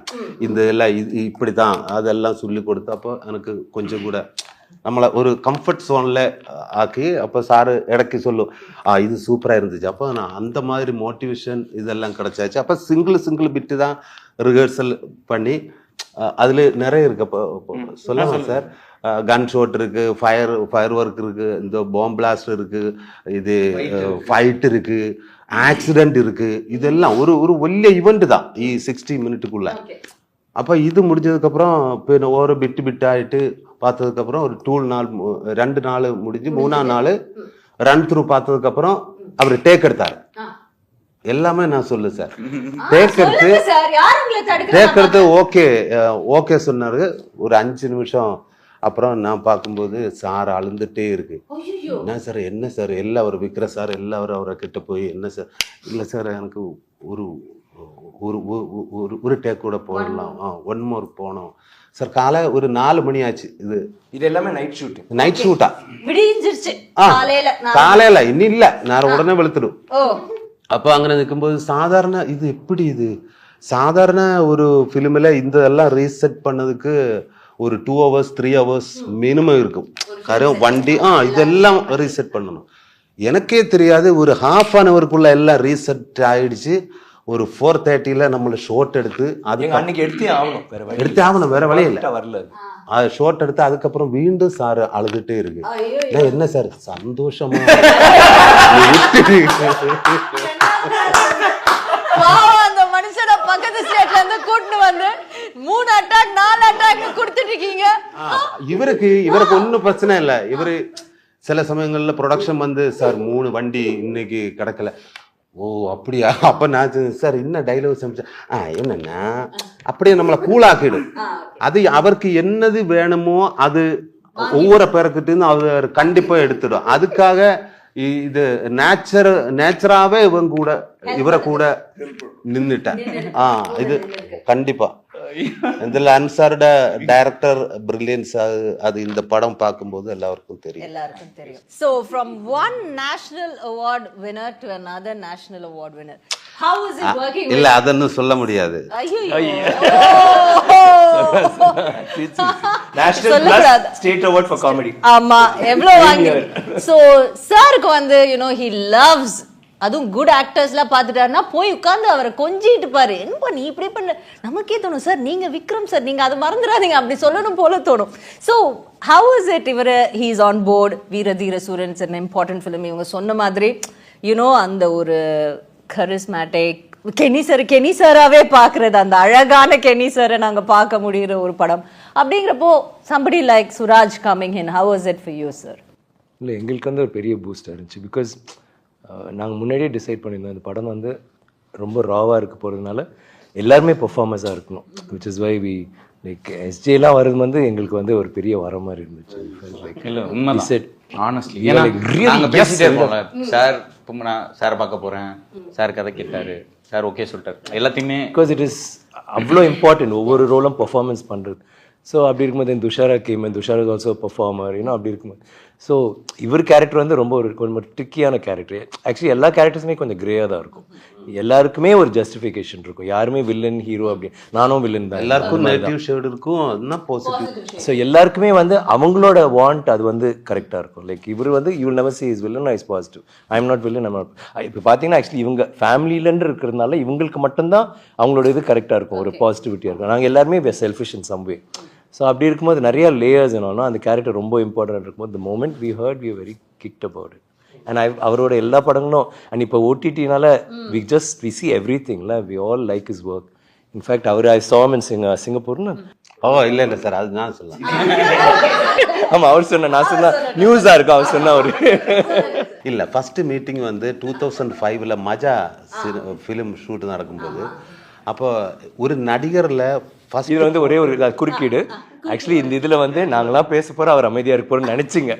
இந்த எல்லாம் இப்படி தான் அதெல்லாம் சொல்லி கொடுத்து அப்போ எனக்கு கொஞ்சம் கூட நம்மளை ஒரு கம்ஃபர்ட் ஜோனில் ஆக்கி அப்போ சாரு இடக்கி சொல்லும் இது சூப்பராக இருந்துச்சு அப்போ நான் அந்த மாதிரி மோட்டிவேஷன் இதெல்லாம் கிடச்சாச்சு அப்போ சிங்கிள் பிட்டு தான் ரிஹர்சல் பண்ணி அதில் நிறைய இருக்கு அப்போ சொல்லலாம் சார் கன் ஷாட் இருக்கு ஃபயர் ஒர்க் இருக்கு இந்த பாம் பிளாஸ்ட் இருக்கு இது ஃபைட் இருக்கு ஆக்சிடென்ட் இருக்கு இதெல்லாம் ஒரு വലിയ ஈவெண்ட் தான் 60 மினிட்டுக்குள்ள அப்போ இது முடிஞ்சதுக்கப்புறம் இப்போ ஒரு பிட்டு ஆகிட்டு பார்த்ததுக்கப்புறம் ஒரு 2 நாள் முடிஞ்சு 3ஆம் நாள் ரன் த்ரூ பார்த்ததுக்கப்புறம் அவர் டேக் எடுத்தார் எல்லாமே நான் சொல்லு சார் டேக் எடுத்து ஓகே சொன்னாரு ஒரு 5 நிமிஷம் அப்புறம் நான் பார்க்கும்போது சார் அழுந்துட்டே இருக்கு என்ன சார் எல்லாரும் விற்கிற சார் எல்லாரும் அவரை கிட்ட போய் என்ன சார் இல்லை சார் எனக்கு ஒரு ஒரு டேக் கூட போடலாம் 1 மோர் போனோம் சார் காலை ஒரு 4 மணி ஆச்சு இது எல்லாமே நைட் ஷூட்டா காலையில இன்னும் இல்ல நான் உடனே வெளுத்துடும் அப்போ அங்கே நிற்கும்போது சாதாரண இது எப்படி இது சாதாரண ஒரு ஃபிலிமில் இந்த எல்லாம் ரீசெட் பண்ணதுக்கு ஒரு 2 hours 3 hours மினிமம் இருக்கும் காரணம் வண்டி இதெல்லாம் ரீசெட் பண்ணணும் எனக்கே தெரியாது ஒரு ½ an hourக்குள்ள எல்லாம் ரீசெட் ஆயிடுச்சு ஒரு 4:30 நம்மள ஷார்ட் எடுத்து அன்னைக்கு எடுத்தே ஆகணும் வேற வழி இல்லை வரல அது ஷார்ட் எடுத்து அதுக்கப்புறம் மீண்டும் சார் அழுதுட்டே இருக்கு என்ன சார் சந்தோஷமா அந்த மனுஷனை பக்கத்து ஸ்டேட்ல இருந்து கூட்டிட்டு வந்து 3 அட்டாக் 4 அட்டாக் கொடுத்துட்டு இருக்கீங்க இவருக்கு ஒன்னும் பிரச்சனை இல்ல இவரு சில சமயங்கள்ல ப்ரொடக்ஷன் வந்து சார் 3 வண்டி இன்னைக்கு கிடக்கல அப்படியா அப்ப நான் சார் என்ன டைலாக் சமைச்சேன் என்னன்னா அப்படியே நம்மளை கூலாக்கிடும் அது அவருக்கு என்னது வேணுமோ அது ஒவ்வொரு பேருக்கிட்டு அவர் கண்டிப்பா எடுத்துடும் அதுக்காக இது நேச்சராவே இவரை கூட நின்னுட்டேன் இது கண்டிப்பா இதுல அன்சாரோட டைரக்டர் பிரில்லியன்ஸ் அது இந்த படம் பார்க்கும்போது எல்லாருக்கும் தெரியும் So from one national award winner to another national award winner, how is it working? இல்ல அதன்னு சொல்ல முடியாது national plus state award for comedy ஆமா எவ்வளவு வாங்கி சோ சாருக்கு வந்து he loves அதுவும் குட் ஆக்டர்ஸ்லாம் பார்த்துட்டாருன்னா போய் உட்காந்து அவரை கொஞ்சிட்டு பாரு என்ன நீ இப்படி பண்ண நமக்கே தோணும் சார் நீங்க விக்ரம் சார் நீங்க அதை மறந்துடாதீங்க அப்படி சொல்லணும் போல தோணும் ஸோ ஹவு இஸ் இட் இவர் ஹீ இஸ் ஆன் போர்ட் வீரதீர சூரன் இஸ் அன் இம்பார்ட்டன்ட் ஃபிலிம் இவங்க சொன்ன மாதிரி அந்த ஒரு கரிஸ்மேட்டிக் கெனி சாராவே பார்க்கறது அந்த அழகான கெனி சாரை நாங்க பார்க்க முடியுற ஒரு படம் அப்படிங்கிறப்போ somebody like Suraj coming in, how was it for you sir? இல்லை எங்களுக்கு வந்து ஒரு பெரிய பூஸ்டாக இருந்துச்சு பிகாஸ் நாங்கள் முன்னாடியே டிசைட் பண்ணியிருந்தோம் இந்த படம் வந்து ரொம்ப ராவாக இருக்க போகிறதுனால எல்லாருமே பெர்ஃபார்மன்ஸாக இருக்கணும் which is why we like எஸ்ஜேலாம் வர்றது வந்து எங்களுக்கு வந்து ஒரு பெரிய வர மாதிரி இருந்துச்சு இல்லை உண்மை செட் ஆனஸ்ட்லி நாங்கள் பேசிட்டே இருப்போம்ல சார் இப்போ நான் சாரை பார்க்க போகிறேன் சார் கதை கேட்டார் சார் ஓகே சொல்லிட்டார் எல்லாத்தையுமே பிகாஸ் இட் இஸ் அவ்வளோ இம்பார்ட்டன்ட் ஒவ்வொரு ரோலும் பெர்ஃபார்மன்ஸ் பண்ணுறது ஸோ அப்படி இருக்கும்போது Dushara game Dushara is also performer அப்படி இருக்கும்போது ஸோ இவர் கேரக்டர் வந்து ரொம்ப கொஞ்சம் ட்ரிக்கியான கேரக்டர் ஆக்சுவலி எல்லா கேரக்டர்ஸுமே கொஞ்சம் கிரேயாக தான் இருக்கும் எல்லாருக்குமே ஒரு ஜஸ்டிஃபிகேஷன் இருக்கும் யாருமே வில்லன் ஹீரோ அப்படி நானும் வில்லன் தான் எல்லாருக்கும் நெகட்டிவ் ஷேட் இருக்கும் பாசிட்டிவ் ஸோ எல்லாருக்குமே வந்து அவங்களோட வாண்ட் அது வந்து கரெக்டாக இருக்கும் லைக் இவர் வந்து you never sea is villain is positive I am not villain இப்போ பார்த்தீங்கன்னா ஆக்சுவலி இவங்க ஃபேமிலியிலன்னு இருக்கிறதுனால இவங்களுக்கு மட்டும்தான் அவங்களோட இது கரெக்டாக இருக்கும் ஒரு பாசிட்டிவிட்டியாக இருக்கும் நாங்கள் எல்லாருமே selfish in some way so அப்படி இருக்கும்போது நிறைய லேயர்ஸ் என்னன்னா அந்த கேரக்டர் ரொம்ப இம்பார்ட்டன்ட் இருக்கும்போது the moment we heard we were very kicked about it. And அவரோட எல்லா படங்களும் அண்ட் இப்போ ஓடிடினால we see everything we all like his work. In fact I saw him in சிங்கப்பூர்னு இல்லை சார், அது நான் சொல்லலாம். ஆமா அவர் சொன்ன நான் சொன்ன நியூஸா இருக்கும் அவர் சொன்ன ஒரு இல்லை, ஃபர்ஸ்ட் மீட்டிங் வந்து 2005 மஜா ஃபிலிம் ஷூட் நடக்கும்போது, அப்போ ஒரு நடிகர்ல ஃபர்ஸ்ட் இது வந்து ஒரே ஒரு குறுக்கீடு. ஆக்சுவலி இந்த இதுல வந்து நாங்களாம் பேச போறோம், அவர் அமைதியா இருக்க போறோம்னு நினைச்சிங்க.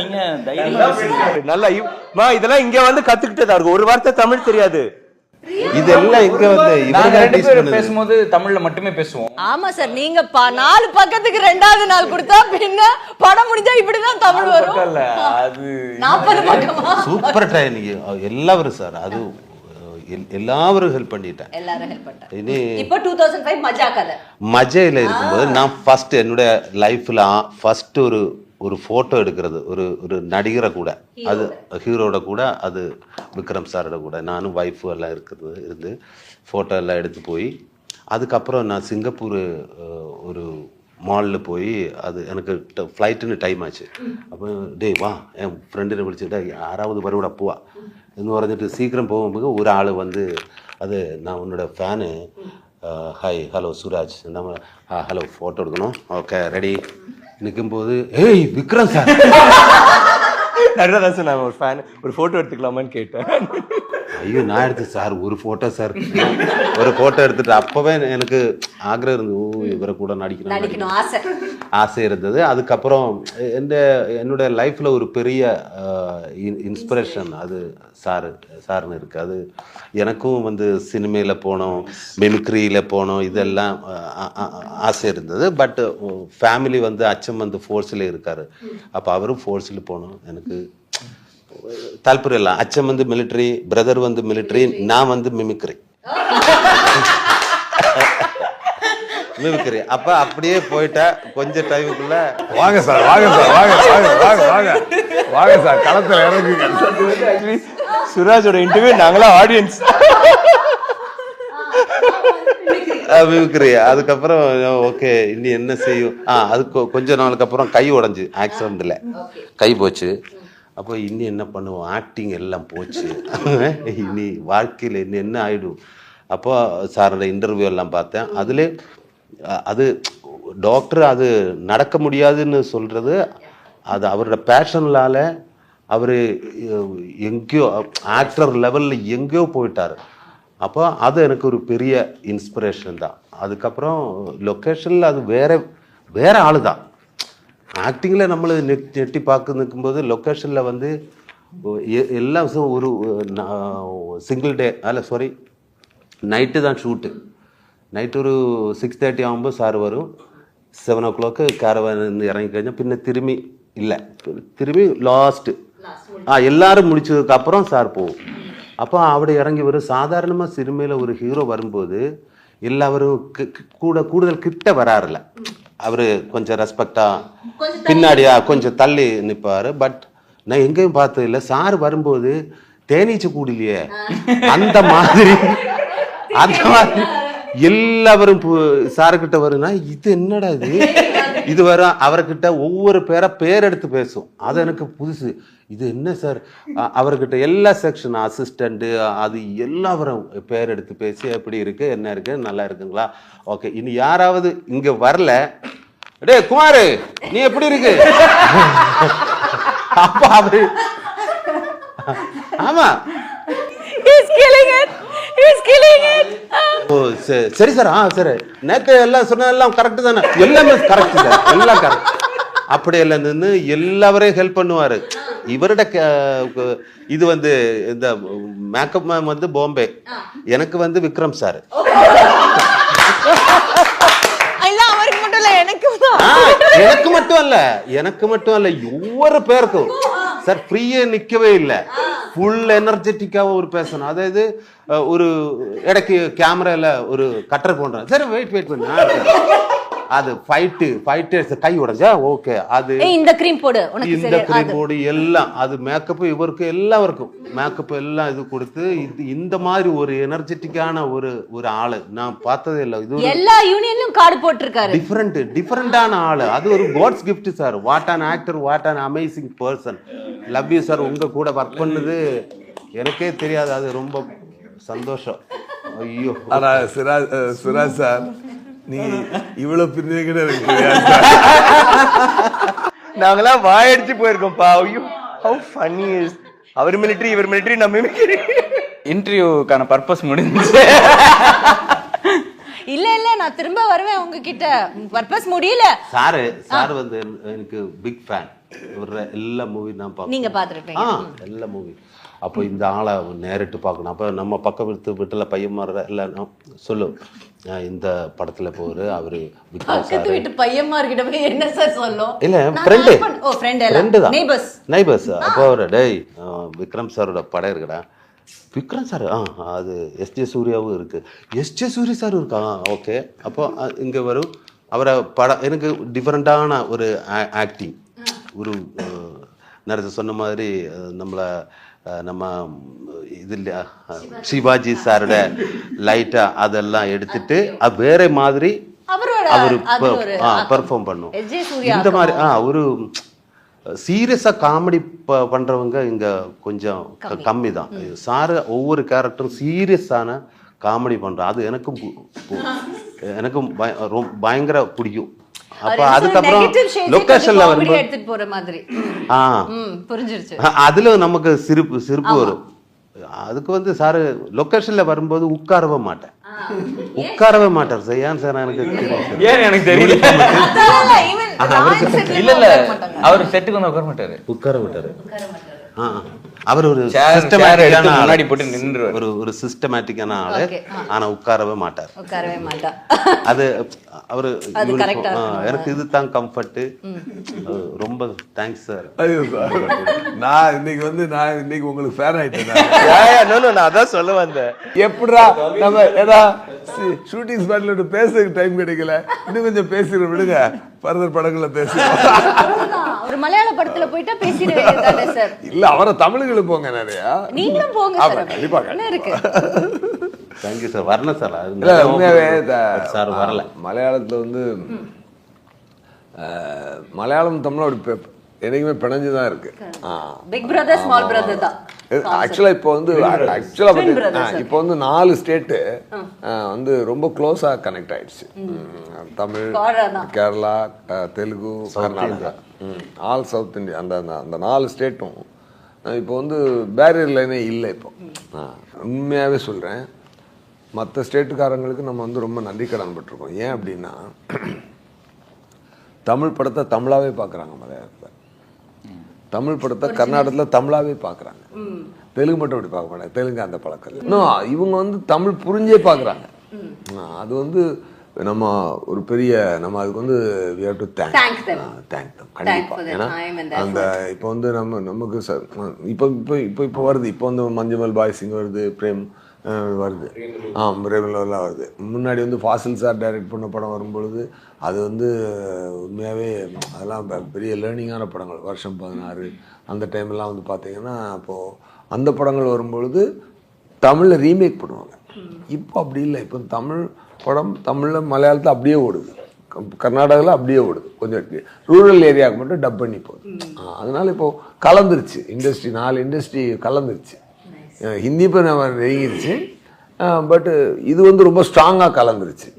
நீங்க தைரியமா நல்லா இதெல்லாம் இங்க வந்து கத்துக்கிட்டதா இருக்கும். ஒரு வார்த்தை தமிழ் தெரியாது. இதெல்லாம் இங்க வந்து நாங்க 2 பேரும் பேசும்போது தமிழ்ல மட்டுமே பேசுவோம். ஆமா சார், நீங்க 4 பக்கத்துக்கு 2வது நாள் கொடுத்தா பின்ன படம் முடிஞ்சா இப்படிதான் தமிழ் வரும். அது 40 பக்கமா? சூப்பர் ட்ரைனிங் எல்லாரும் சார், அது எல்லாரும் ஹெல்ப் பண்ணிட்டேன். எல்லாரும் ஹெல்ப் பண்ணிட்டாங்க. இனி இப்போ 2005 மஜா கதை. மஜையில இருக்கும்போது நான் ஃபர்ஸ்ட் என்னுடைய லைஃப்ல ஃபர்ஸ்ட் ஒரு போட்டோ எடுக்கிறது ஒரு நடிகரை கூட, அது ஹீரோட கூட, அது விக்ரம் சாரோட கூட நானும் ஒய்ஃபு எல்லாம் இருந்து ஃபோட்டோ எல்லாம் எடுத்து போய், அதுக்கப்புறம் நான் சிங்கப்பூர் ஒரு மாலில் போய், அது எனக்கு ஃப்ளைட்டுன்னு டைம் ஆச்சு. அப்போ டேய் வா, என் ஃப்ரெண்டு பிடிச்சிட்டா யாராவது வருவிட போவா എന്ന് പറഞ്ഞിട്ട് சீக்கிரம் போகும்போது ஒரு ஆள் வந்து, அது நான் உன்னோட ஃபேனு, ஹாய் ஹலோ சுராஜ், நம்ம ஹலோ ஃபோட்டோ எடுக்கணும், ஓகே ரெடி நிற்கும்போது, ஏய் விக்ரம் சார். நிறைய சார் நான் ஒரு ஃபேன், ஒரு ஃபோட்டோ எடுத்துக்கலாமான்னு கேட்டேன். ஐயோ நான் எடுத்து சார் ஒரு ஃபோட்டோ சார், ஒரு ஃபோட்டோ எடுத்துட்டு அப்போவே எனக்கு ஆக்ரகம் இருந்தது, இவரை கூட நடிக்கணும் ஆசை இருந்தது. அதுக்கப்புறம் என்னுடைய லைஃப்பில் ஒரு பெரிய இன்ஸ்பிரேஷன் அது சார்னு இருக்குது. அது எனக்கும் வந்து சினிமையில் போனோம், மிமிக்ரியில் போனோம், இதெல்லாம் ஆசை இருந்தது. பட் ஃபேமிலி வந்து அச்சம் வந்து ஃபோர்ஸில் இருக்கார், அப்போ அவரும் ஃபோர்ஸில் போனோம். எனக்கு தால்பரியம் இல்லை, அச்சம் வந்து மிலிட்ரி, பிரதர் வந்து மிலிட்ரி, நான் வந்து மிமிக்ரி. அப்ப அப்படியே போயிட்டா கொஞ்சம் டைமுக்குள்ள வாங்க சார் களத்துல இறங்குங்க. சுராஜோட இன்டர்வியூ நாங்களா ஆடியன்ஸ். மிமிக்ரி. அதுக்கப்புறம் ஓகே இனி என்ன செய்யும், அது கொஞ்ச நாளுக்கு அப்புறம் கை உடைஞ்சு ஆக்சிடென்ட்ல கை போச்சு. அப்போ இனி என்ன பண்ணுவோம், ஆக்டிங் எல்லாம் போச்சு, இனி வாழ்க்கையில் இன்னும் என்ன ஆகிடும். அப்போ சாரோட இன்டர்வியூ எல்லாம் பார்த்தேன். அதில் அது டாக்டர் அது நடக்க முடியாதுன்னு சொல்கிறது, அது அவரோட பேஷன்லால் அவர் எங்கேயோ ஆக்டர் லெவலில் எங்கேயோ போயிட்டார். அப்போ அது எனக்கு ஒரு பெரிய இன்ஸ்பிரேஷன் தான். அதுக்கப்புறம் லொக்கேஷனில் அது வேற ஆள் தான். ஆக்டிங்கில் நம்மளை நெட்டி பார்க்க நிற்கும்போது லொக்கேஷனில் வந்து எல்லா விஷயம் ஒரு சிங்கிள் டே நைட்டு தான் ஷூட்டு. நைட்டு ஒரு 6:30 ஆகும்போது சார் வரும், 7 o'clock கேரவான் இறங்கி കഴിഞ്ഞാൽ പിന്നെ திரும்பி லாஸ்ட்டு எல்லாரும் முடிச்சதுக்கப்புறம் சார் போகும். அப்போ அப்படி இறங்கி வரும். சாதாரணமாக சினிமையில் ஒரு ஹீரோ வரும்போது எல்லாரும் கூடுதல் கிட்ட வராருல, அவர் கொஞ்சம் ரெஸ்பெக்டாக பின்னாடியா கொஞ்சம் தள்ளி நிற்பார். பட் நான் எங்கேயும் பார்த்தது இல்லை, சார் வரும்போது தேனீச்சு கூடலையே அந்த மாதிரி எல்லாரும் சாருக்கிட்ட வருன்னா, இது என்னடா இது வரும். அவர்கிட்ட ஒவ்வொரு பேர் எடுத்து பேசும், அது எனக்கு புதுசு. இது என்ன சார், அவர்கிட்ட எல்லா செக்ஷன் அசிஸ்டண்ட்டு அது எல்லாரும் பேர் எடுத்து பேசி எப்படி இருக்கு, என்ன இருக்கு, நல்லா இருக்குங்களா, ஓகே இனி யாராவது இங்க வரல, டே குமாரு நீ எப்படி இருக்கு, அப்ப அவரு ஆமா சரி சார், சரி நேற்று எல்லாம் சொன்னதெல்லாம் கரெக்டு தானே, எல்லாமே கரெக்ட் சார், எல்லாம் கரெக்ட். அப்படி எல்லாம் நின்று எல்லாவரையும் ஹெல்ப் பண்ணுவார். இவரோட இது வந்து இந்த மேக்கப் மேம் வந்து பாம்பே, எனக்கு வந்து விக்ரம் சார். எனக்கு மட்டும் அல்ல ஒவ்வொரு பேருக்கும் சார் ஃப்ரீயே நிற்கவே இல்லை, ஃபுல் எனர்ஜெட்டிக்காக ஒரு பேசணும். அதாவது ஒரு இடைக்கு கேமரால ஒரு கட்டர் போடுறேன், சரி வெயிட் பண்ண அது ஃபைட்டர்ஸ் கை உடைஞ்சா ஓகே, அது இந்த கிரீம் போடு உனக்கு இந்த சரி கிரீம் போடு எல்லாம் அது மேக்கப் இவருக்கு எல்லாருக்கும் மேக்கப் எல்லாம் இது கொடுத்து இந்த மாதிரி ஒரு எனர்ஜெட்டிக்கான ஒரு ஆளு நான் பார்த்ததே இல்லை. இது எல்லா யூனியன்லயும் கார்டு போட்டிருக்காரு. டிஃபரெண்டான ஆளு. அது ஒரு God's gift sir. What an actor, what an amazing person. Love you sir. உங்க கூட ஒர்க் பண்ணது எனக்கே தெரியாது, அது ரொம்ப சந்தோஷம். ஐயோ. ஆனா சிராஜ் சார் நீ இவ்வளவு பிரிஞ்சு நாங்களாம் வாயடிச்சு போயிருக்கோம்ப்பா. ஐயோ ஹவ் ஃபன்னி இஸ். அவர் மிலிட்டரி இவர் மிலிட்டரி நம்ம இன்டர்வியூக்கான பர்பஸ் முடிஞ்சு. இல்ல நான் திரும்ப வருவேன் உங்ககிட்ட. பர்பஸ் முடியல. சார் வந்து எனக்கு பிக் ஃபேன். ஒரு எல்லா மூவி நான் பார்ப்பேன். நீங்க பாத்துருப்பீங்க எல்லா மூவி. அப்போ இந்த ஆளை நேரிட்டு பார்க்கணும். அப்போ நம்ம பக்கம் வீட்டில் பையன் மாதிரி எல்லாம் சொல்லும், இந்த படத்துல போரு அவரு பக்கத்து வீட்டு பையன்மார்கிட்ட போய் என்ன சார் சொல்லும்? இல்ல ஃப்ரெண்டு தான், நெய்பர்ஸ். அப்போ அவரு டேய் விக்ரம் சாரோட படம் இருக்குடா. விக்ரம் சார் அது எஸ்ஜே சூர்யாவும் இருக்கு. எஸ்ஜே சூர்யா சார் இருக்கா? ஓகே. அப்போ இங்கே வரும் அவரை படம். எனக்கு டிஃப்ரெண்ட்டான ஒரு ஆக்டிங். ஒரு நிறைய சொன்ன மாதிரி நம்ம இது இல்லையா சிவாஜி சாரோட லைட்டா அதெல்லாம் எடுத்துட்டு வேற மாதிரி அவரு பெர்ஃபார்ம் பண்ணும். இந்த மாதிரி ஒரு சீரியஸா காமெடி பண்றவங்க இங்க கொஞ்சம் கம்மி தான். சார் ஒவ்வொரு கேரக்டரும் சீரியஸான காமெடி பண்றோம். அது எனக்கும் பயங்கர பிடிக்கும். அப்ப அதுக்கப்புறம் லொகேஷன்ல வரும்போது எடுத்துட்டு போற மாதிரி புரிஞ்சிருச்சு. அதுல நமக்கு சிரிப்பு வரும். அதுக்கு வந்து சார் லொகேஷன்ல வரும்போது உட்காரவே மாட்டார் சார். ஏன் சார் எனக்கு தெரியல. இல்ல அவர் செட்டுக்கு வந்து உட்கார மாட்டாரு. அவர் ஒரு ஒரு சிஸ்டமேட்டிக்கான ஆளு. ஆனா உட்காரவே மாட்டார். அது அவரு எனக்கு இதுதான் கம்ஃபர்ட். ரொம்ப தேங்க்ஸ் சார். நான் இன்னைக்கு உங்களுக்கு ஃபேன் ஆயிட்டேன். நான் அதான் சொல்ல வந்தேன். எப்படா நம்ம ஏதா ஷூட்டிங் ஸ்பாட்ல பேசுறதுக்கு டைம் கிடைக்கல, இன்னும் கொஞ்சம் பேசுற விடுங்க, ஃபர்தர் படங்களை பேசுறோம். ஒரு மலையாள படத்துல போயிட்டா பேசிட வேண்டியதானே சார்? இல்ல அவரை தமிழுக்கு போங்க, நிறைய நீங்களும் போங்க சார். கண்டிப்பா என்ன இருக்கு. Thank you sir. வரணும் சார். உண்மையாவே சார் வரல. மலையாளத்துல வந்து மலையாளம் தமிழ் அப்படி என்னைக்குமே பிணைஞ்சுதான் இருக்கு. பிக் பிரதர் ஸ்மால் பிரதர் தான். ஆக்சுவலா இப்போ வந்து இப்போ வந்து 4 ஸ்டேட்டு வந்து ரொம்ப க்ளோஸா கனெக்ட் ஆயிடுச்சு. Tamil, Kerala, Telugu, Karnataka, all south India. அந்த 4 ஸ்டேட்டும் இப்போ வந்து பேரியர் லைனே இல்லை. இப்போ உண்மையாவே சொல்றேன், மற்ற ஸ்டேட்டுக்காரங்களுக்கு நம்ம வந்து ரொம்ப நன்றி கடன் பட்டிருக்கோம். ஏன் அப்படின்னா தமிழ் படத்தை தமிழாவே பார்க்குறாங்க. மலையாளத்தில் தமிழ் படத்தை கர்நாடகத்தில் தமிழாவே பார்க்குறாங்க. தெலுங்கு மட்டும் அப்படி பார்க்க மாட்டாங்க. தெலுங்கு அந்த பழக்கம் இன்னும் இவங்க வந்து தமிழ் புரிஞ்சே பார்க்குறாங்க. அது வந்து நம்ம ஒரு பெரிய நம்ம அதுக்கு வந்து we have to thank them கண்டிப்பா. ஏன்னா அந்த இப்போ வந்து நமக்கு இப்போ வருது. இப்போ வந்து மஞ்சுமல் பாய் சிங் வருது, பிரேம் வருது, பிரேம்லாம் வருது. முன்னாடி வந்து ஃபாசில் சார் டைரக்ட் பண்ண படம் வரும்பொழுது அது வந்து உண்மையாகவே அதெல்லாம் பெரிய லேர்னிங்கான படங்கள். வருஷம் 16 அந்த டைம்லாம் வந்து பார்த்தீங்கன்னா அப்போது அந்த படங்கள் வரும்பொழுது தமிழில் ரீமேக் பண்ணுவாங்க. இப்போ அப்படி இல்லை. இப்போ தமிழ் படம் தமிழில் மலையாளத்தில் அப்படியே ஓடுது, கர்நாடகாவில் அப்படியே ஓடுது. கொஞ்சம் ரூரல் ஏரியாவுக்கு மட்டும் டப் பண்ணி போகுது. அதனால இப்போது கலந்துருச்சு இண்டஸ்ட்ரி. 4 இண்டஸ்ட்ரி கலந்துருச்சு. ஹிந்தி இப்போ நம்ம நெருங்கிருச்சு. பட்டு இது வந்து ரொம்ப ஸ்ட்ராங்காக கலந்துருச்சு.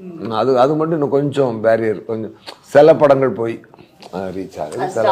அது மட்டும் இன்னும் கொஞ்சம் பேரியர், கொஞ்சம் சில படங்கள் போய் ரீச் ஆகுது. சில